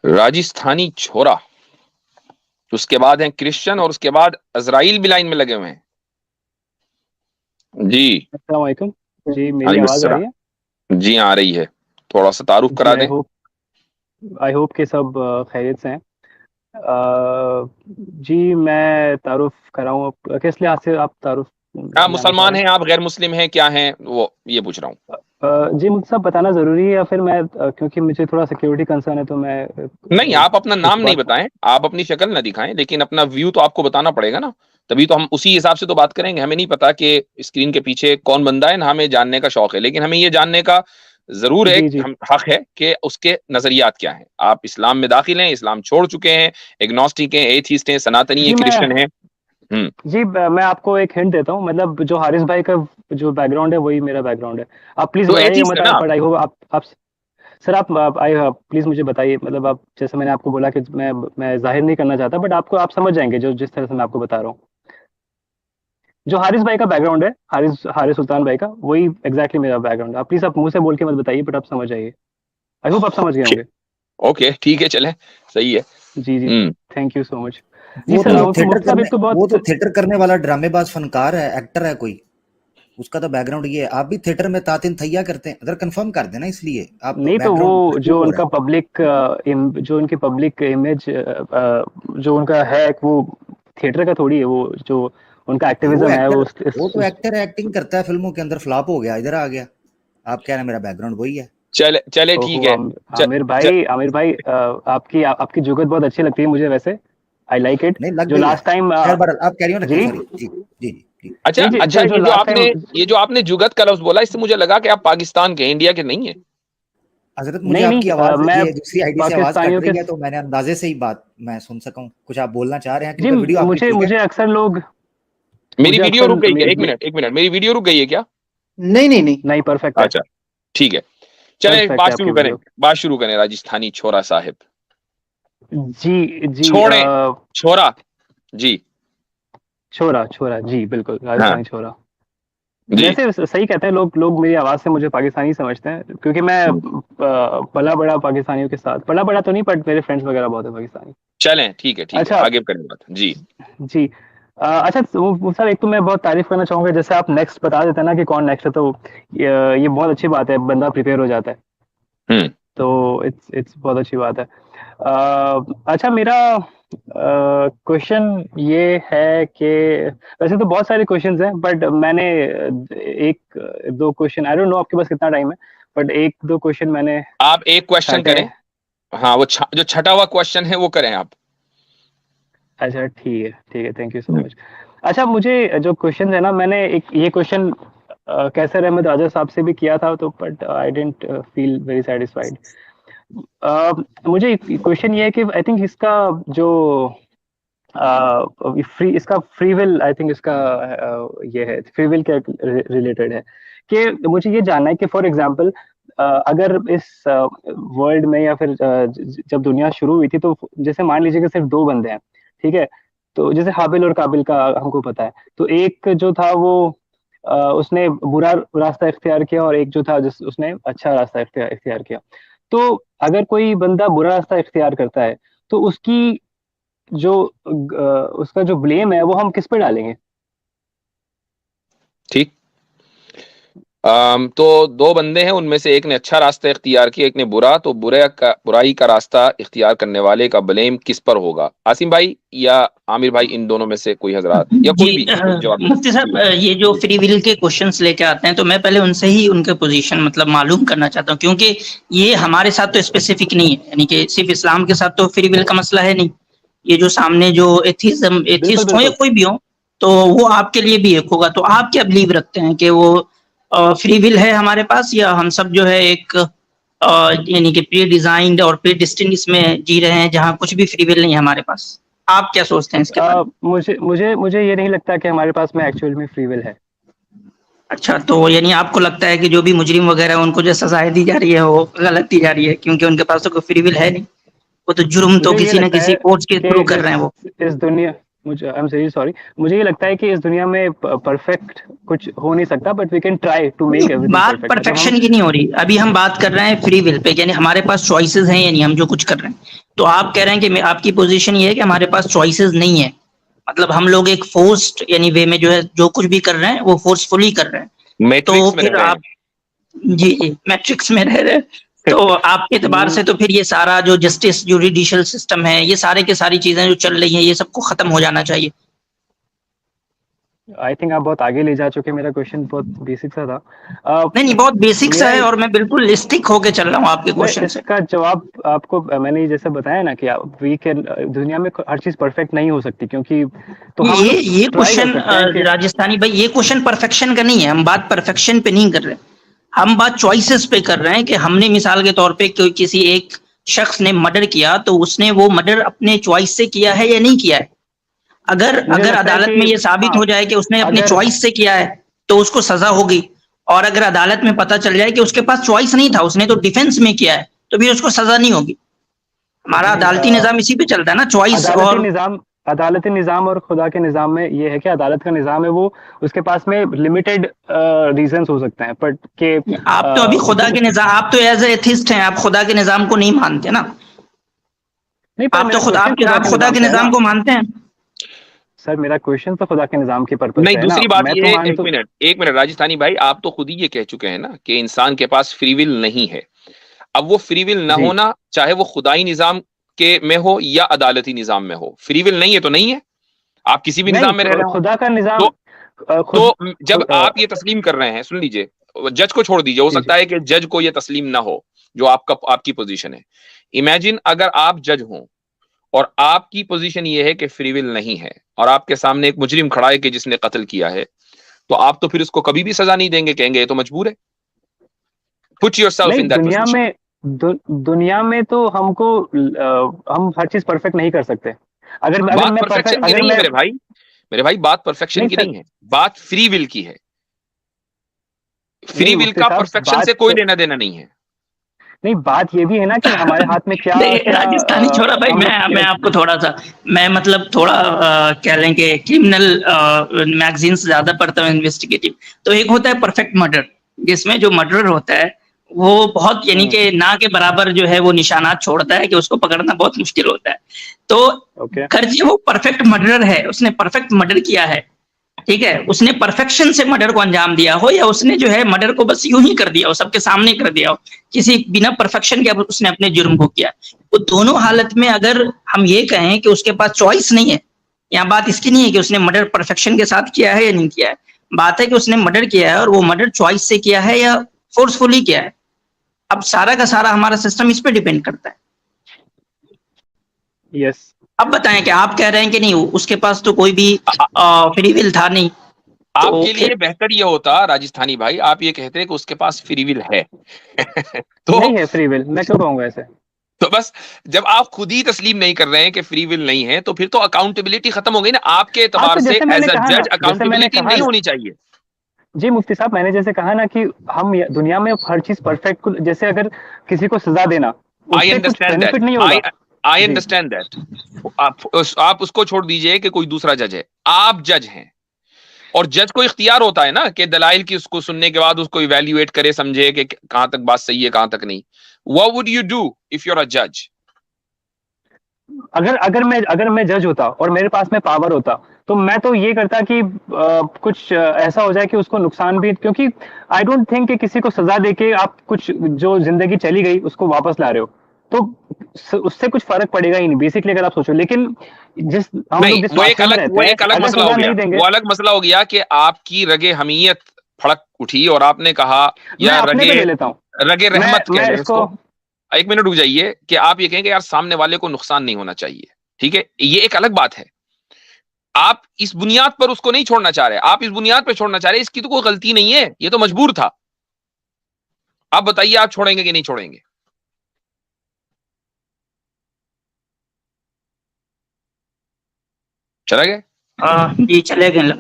राजस्थानी छोरा, उसके बाद है क्रिश्चियन और उसके बाद अजराइल भी लाइन में लगे हुए हैं। जी। अस्सलाम वालेकुम जी, मेरी वालेकुम आवाज आ रही है? अस्सलाम। जी आ रही है, थोड़ा सा तारुफ जी, करा दें। आई होप कि सब खैरियत से हैं। जी, मैं तारुफ कराऊँ किस लिहाज से आप तारुफ आप जानना चाह मुसलमान रहे हैं? हैं, आप गैर मुस्लिम हैं, क्या हैं वो, ये पूछ रहा हूँ। जी, मुझे सब बताना ज़रूरी है या फिर मैं क्योंकि मुझे थोड़ा सिक्योरिटी कंसर्न है तो मैं नहीं, आप अपना कुछ नाम नहीं बात। बताएं, आप अपनी शक्ल ना दिखाएं, लेकिन अपना व्यू तो आपको बताना पड़ेगा ना। तभी तो हम उसी हिसाब से तो बात करेंगे। हमें नहीं पता कि स्क्रीन के पीछे कौन बंदा है, ना हमें जानने का शौक है, लेकिन हमें ये जानने का जरूर जी, एक जी। हम हक है कि उसके नजरियात क्या हैं। आप इस्लाम में दाखिल हैं, इस्लाम छोड़ चुके हैं, एग्नोस्टिक हैं, एथीस्ट हैं, सनातनी हैं, जी, क्रिश्चियन हैं। हम्म। मैं आपको एक हिंट देता हूँ, मतलब जो हारिस भाई का जो बैकग्राउंड है वही मेरा बैकग्राउंड है। आप प्लीज़ तो बताइएगा एथीस्ट मत, है ना आप? बट आई होप आप सर, आप आई प्लीज़ मुझे बताइए, मतलब आप जैसे मैंने आपको बोला कि मैं ज़ाहिर नहीं करना चाहता, बट आपको आप समझ जाएँगे जो जिस तरह से मैं आपको बता रहा हूँ। जो हारिस भाई का बैकग्राउंड है, हारिस हारिस सुल्तान भाई का, वही एग्ज़ैक्टली मेरा बैकग्राउंड है। आप प्लीज़ आप मुँह से बोल के मत बताइए, बट आप समझ जाइए। आई होप आप समझ गए होंगे। ओके ठीक है, चलें, सही है। जी, जी। हम्म। Thank you so much. जी सर, मुफ्ती साहब एक तो वो तो बहुत। थिएटर करने वाला ड्रामेबाज फनकार है, एक्टर है कोई, उसका तो बैकग्राउंड ये है। आप भी थिएटर में तातिन थैया करते हैं, अगर कंफर्म कर देना, इसलिए आप नहीं तो वो बैकग्राउंड जो हो रहा उनका है। पब्लिक जो उनकी पब्लिक इमेज जो उनका है वो थिएटर का थोड़ी है, वो जो उनका वो एक्टिविज्म है एक्टर, वो वो तो एक्टर है, एक्टिंग करता है फिल्मों के अंदर, फ्लॉप हो गया, इधर आ गया। आप कह रहे हैं मेरा बैकग्राउंड वही है। चले चले ठीक ओहो, है। च, च, आमिर भाई, आपकी जुगत बहुत अच्छी लगती है मुझे वैसे। I like it. नहीं लग जो गई है। लास्ट टाइम खैर बहरहाल आप कैरी ऑन रखें, जी सॉरी जी जी जी जी। अच्छा नहीं जी, अच्छा, जो लास्ट टाइम। ये जो आपने जुगत का लफ्ज बोला, इससे मुझे लगा कि आप पाकिस्तान के, इंडिया के नहीं है। हजरत मुझे नहीं आपकी नहीं, आवाज, मैं ये दूसरी आईडी से आवाज कट पाकिस्तानियों के। रही है, तो मैंने अंदाजे से ही बात मैं सुन सका हूँ, कुछ आप बोलना चाह रहे हैं, जी, क्योंकि वीडियो आपकी मुझे ठीक है। मुझे अक्सर लोग मेरी मुझे वीडियो अक्सर रुक गई क्या? एक मिनट एक मिनट, मेरी वीडियो रुक गई है क्या? नहीं नहीं नहीं। नहीं, परफेक्ट है। अच्छा ठीक है, चले परफेक्ट है बात आपकी शुरू करें, वीडियो। बात शुरू करें। राजस्थानी छोरा साहिब, जी, जी। छोड़े, छोरा, जी। छोरा छोरा, जी बिल्कुल, हाँ राजस्थानी छोरा। जी। वैसे सही कहते हैं लोग लोग मेरी आवाज़ से मुझे पाकिस्तानी समझते हैं, क्योंकि मैं पला बड़ा पाकिस्तानियों के साथ, पला बड़ा तो नहीं, बट मेरे फ्रेंड्स वगैरह बहुत है पाकिस्तानी। चलें ठीक है, अच्छा। आगे करें बात जी। जी। अच्छा, वो सर, एक तो मैं बहुत तारीफ करना चाहूंगा, जैसे आप नेक्स्ट बता देते हैं ना कि कौन नेक्स्ट है, तो ये बहुत अच्छी बात है, बंदा प्रिपेयर हो जाता है। हम्म। तो इट्स बहुत अच्छी बात है। अच्छा, मेरा क्वेश्चन ये है कि वैसे तो बहुत सारे क्वेश्चंस हैं, बट मैंने एक दो क्वेश्चन, आई डोंट नो आपके पास कितना टाइम है, बट एक दो क्वेश्चन मैंने आप एक क्वेश्चन काटे करें। हैं। हाँ, वो जो छठा हुआ क्वेश्चन है वो करें आप। अच्छा, ठीक है, ठीक है, थैंक यू सो मच। अच्छा, मुझे जो क्वेश्चन है ना, मैंने एक ये क्वेश्चन कैसर अहमद राजा साहब से भी किया था, तो but I didn't feel very satisfied. मुझे क्वेश्चन ये है कि आई थिंक इसका जो फ्री इसका फ्री विल, आई थिंक इसका ये है, फ्री विल के रिलेटेड है, कि मुझे ये जानना है कि फॉर एग्जांपल अगर इस वर्ल्ड में या फिर जब दुनिया शुरू हुई थी, तो जैसे मान लीजिए कि सिर्फ दो बंदे हैं, ठीक है? तो जैसे हाबिल और काबिल का हमको पता है, तो एक जो था वो उसने बुरा रास्ता इख्तियार किया, और एक जो था जिस उसने अच्छा रास्ता इख्तियार इख्तियार किया। तो अगर कोई बंदा बुरा रास्ता इख्तियार करता है, तो जो उसका जो ब्लेम है वो हम किस पे डालेंगे? ठीक। तो दो बंदे हैं, उनमें से एक ने अच्छा रास्ता इख्तियार किया, एक ने बुरा, तो बुराई का रास्ता इख्तियार करने वाले का ब्लेम किस पर होगा? आसिम भाई या आमिर भाई, इन दोनों में से कोई हजरात या जी, कोई भी जवाब दे मुफ्ती साहब, सकते हैं। ये जो फ्री विल के क्वेश्चंस लेके आते हैं, तो मैं पहले उनसे ही उनके पोजीशन मतलब मालूम करना चाहता हूँ, क्योंकि ये हमारे साथ तो स्पेसिफिक नहीं है, यानी कि सिर्फ इस्लाम के साथ तो फ्री विल का मसला है नहीं। ये जो सामने जो बिल्कुल, एथिस्ट हो या बिल्कुल। कोई भी हो, तो वो आपके लिए भी एक होगा। तो आप क्या बिलीव रखते हैं कि वो फ्री विल है हमारे पास, या हम सब जो है एक यानी कि प्री डिजाइंड और प्री डिस्टिंड इसमें जी रहे हैं, जहाँ कुछ भी फ्री विल नहीं है हमारे पास? आप क्या सोचते हैं इसके बारे में? मुझे मुझे मुझे ये नहीं लगता कि हमारे पास में एक्चुअल में फ्री विल है। अच्छा, तो यानी आपको लगता है कि जो भी मुजरिम वगैरह हैं, उनको जो सजाएँ दी जा रही है, वो गलत दी जा रही है, क्योंकि उनके पास तो कोई फ्री विल है नहीं। वो तो जुर्म तो मुझे ये किसी न लगता किसी है कोर्ट के कि थ्रू कर रहे हैं वो। इस दुनिया मुझे आई एम वेरी सॉरी, मुझे ये लगता है कि इस दुनिया में परफेक्ट कुछ हो नहीं सकता, but we can try to make everything बात परफेक्ट। मतलब हम परफेक्शन की नहीं हो रही, अभी हम बात कर रहे हैं फ्री विल पे, यानी हमारे पास चॉइसेस हैं या नहीं, हम जो कुछ कर रहे हैं। तो आप कह रहे हैं कि आपकी पोजीशन ये है कि हमारे पास चॉइसेस नहीं है, मतलब हम लोग एक फोर्स्ड यानी वे में जो है जो कुछ भी कर रहे हैं वो फोर्सफुली कर रहे हैं। तो मैट्रिक्स में रह फिर रहे आप, जी जी, मैट्रिक्स में रह रहे हैं। हैं। तो आपके एतबार से तो फिर ये सारा जो जस्टिस जुडिशियल सिस्टम है, ये सारे के सारी चीजें जो चल रही हैं, ये सबको खत्म हो जाना चाहिए। आई थिंक आप बहुत आगे ले जा चुके हैं, मेरा क्वेश्चन बहुत बेसिक सा था। नहीं नहीं, बहुत बेसिक सा मेरा है और मैं बिल्कुल स्टिक होके चल रहा हूँ आपके मैं क्वेश्चन से। इसका जवाब आपको मैंने जैसे बताया ना कि वी कैन, दुनिया में हर चीज परफेक्ट नहीं हो सकती, क्योंकि तो हम लोग ये ट्राई कर क्वेश्चन सकते हैं कि राजस्थानी भाई, ये क्वेश्चन परफेक्शन का नहीं है, हम बात परफेक्शन पे नहीं कर रहे, हम बात चॉइसेस पे कर रहे हैं कि हमने मिसाल के तौर पे कोई किसी एक शख्स ने मर्डर किया तो उसने वो मर्डर अपने चॉइस से किया है या नहीं किया है। अगर मुझे अगर लगता है अदालत कि में ये साबित हाँ, हो जाए कि उसने अपने अगर चॉइस से किया है तो उसको सजा होगी, और अगर अदालत में पता चल जाए कि उसके पास चॉइस नहीं था, उसने तो डिफेंस में किया है, तो भी उसको सजा नहीं होगी। हमारा नहीं, अदालती निजाम इसी पे चलता है ना, चॉइस अदालती और। निजाम, अदालती निजाम और खुदा के निजाम में ये है कि अदालत का निजाम है वो, उसके पास में लिमिटेड रीजंस हो सकते हैं, बट के आप तो अभी खुदा के निजाम, आप तो एज एथिस्ट हैं, आप खुदा के निजाम को नहीं मानते ना। नहीं, पर आप तो मेरा खुद क्वेश्चन खुदा आप के खुदा निजाम के पे है ना निजाम को मानते हैं। सर, मेरा क्वेश्चन तो खुदा के निजाम के पर्पज नहीं, पे है ना, दूसरी बात मैं ये तो है, मान एक तो मिनट एक मिनट राजस्थानी भाई, आप तो खुद ही ये कह चुके हैं ना कि इंसान के पास फ्री विल नहीं है। अब वो फ्री विल ना जी होना, चाहे वो खुदाई निजाम के में हो या अदालती निजाम में हो, फ्री विल नहीं है तो नहीं है। आप किसी भी नहीं, निजाम में रह रहे हो। खुदा का निजाम तो जब आप ये तस्लीम कर रहे हैं, सुन लीजिए, जज को छोड़ दीजिए, हो जी सकता जी है कि जज को ये तस्लीम ना हो जो आपकी पोजीशन है। इमेजिन अगर आप जज हो और आपकी पोजीशन ये है कि फ्री विल नहीं है, और आपके सामने एक मुजरिम खड़ा है कि जिसने कत्ल किया है, तो आप तो फिर उसको कभी भी सजा नहीं देंगे, कहेंगे ये तो मजबूर है। पुट योरसेल्फ नहीं, इन दैट पोजीशन। दुनिया में तो हमको हम हर चीज परफेक्ट नहीं कर सकते। अगर अगर बात मैं परफेक्ट, परफेक्शन की अगर नहीं है मैं मेरे भाई, मेरे भाई बात परफेक्शन नहीं की सर, नहीं है, बात फ्री विल की है। फ्री नहीं विल मुफ्ती का साहब, परफेक्शन से कोई लेना देना नहीं है। नहीं, बात ये भी है ना कि हमारे हाथ में क्या नहीं क्या राजस्थानी छोड़ा भाई, हम लोग मैं आपको थोड़ा सा, मैं मतलब थोड़ा कह लें कि क्रिमिनल मैगजीन्स ज्यादा पढ़ता हूँ, इन्वेस्टिगेटिव। तो एक होता है परफेक्ट मर्डर, जिसमें जो मर्डर होता है वो बहुत यानी कि ना के बराबर जो है वो निशानात छोड़ता है कि उसको पकड़ना बहुत मुश्किल होता है। तो ओके खर्चे वो परफेक्ट मर्डर है, उसने परफेक्ट मर्डर किया है, ठीक है, उसने परफेक्शन से मर्डर को अंजाम दिया हो, या उसने जो है मर्डर को बस यूं ही कर दिया हो, सबके सामने कर दिया हो, किसी बिना परफेक्शन के उसने अपने जुर्म को किया। वो दोनों हालत में अगर हम ये कहें कि उसके पास चॉइस नहीं है, यहाँ बात इसकी नहीं है कि उसने मर्डर परफेक्शन के साथ किया है या नहीं किया है, बात है कि उसने मर्डर किया है और वो मर्डर चॉइस से किया है या फोर्सफुली किया है। अब सारा का सारा हमारा सिस्टम इस पर डिपेंड करता है। यस। अब बताएं कि आप कह रहे हैं कि नहीं उसके पास तो कोई भी फ्री विल था नहीं, तो आपके लिए फिर बेहतर ये होता राजस्थानी भाई, आप ये कहते हैं कि उसके पास फ्री विल है। तो नहीं है फ्री विल, मैं क्यों कहूंगा ऐसे? तो बस, जब आप खुद ही तस्लीम नहीं कर रहे हैं कि फ्री विल नहीं है, तो फिर तो अकाउंटेबिलिटी खत्म हो गई ना आपके हाँ, एतबार तो से। जैसे मैंने एज अ कहा ना, जज जैसे मैंने अकाउंटेबिलिटी कहा नहीं ना, होनी चाहिए। जी मुफ्ती साहब, मैंने जैसे कहा ना कि हम दुनिया में हर चीज परफेक्ट, जैसे अगर किसी को सजा देना, आई उससे कुछ अंडरस्टैंड दैट, बेनिफिट नहीं आई होगा। आई जी अंडरस्टैंड दैट। आप उसको छोड़ दीजिए कि कोई दूसरा जज है, आप जज हैं, और जज को इख्तियार होता है ना कि दलाइल की उसको सुनने के बाद उसको इवेल्युएट करे, समझे कि कहां तक बात सही है कहां तक नहीं। What would you do if you are a जज? अगर मैं जज होता और मेरे पास में पावर होता, तो मैं तो ये करता कि कुछ ऐसा हो जाए कि उसको नुकसान भी, क्योंकि आई डोंट थिंक कि किसी को सजा देके आप कुछ जो जिंदगी चली गई उसको वापस ला रहे हो, तो उससे कुछ फर्क पड़ेगा ही नहीं बेसिकली, अगर आप सोचो। लेकिन हम नहीं, लोग जिस माशरे में रहते वो हैं, एक अलग अगर मसला हो सजा गया, नहीं देंगे। वो अलग मसला हो गया कि आपकी रगे हमीयत फड़क उठी और आपने कहा, मैं या अपने पे ले लेता हूँ, रगे रहमत कह मैं लें इसको, इसको। एक मिनट रुक जाइए, कि आप ये कहें कि यार सामने वाले को नुकसान नहीं होना चाहिए, ठीक है, ये एक अलग बात है। आप इस बुनियाद पर उसको नहीं छोड़ना चाह रहे, आप इस बुनियाद पर छोड़ना चाह रहे, इसकी तो कोई गलती नहीं है, ये तो मजबूर था। आप बताइए, आप छोड़ेंगे कि नहीं छोड़ेंगे? चला गया? जी चले गए।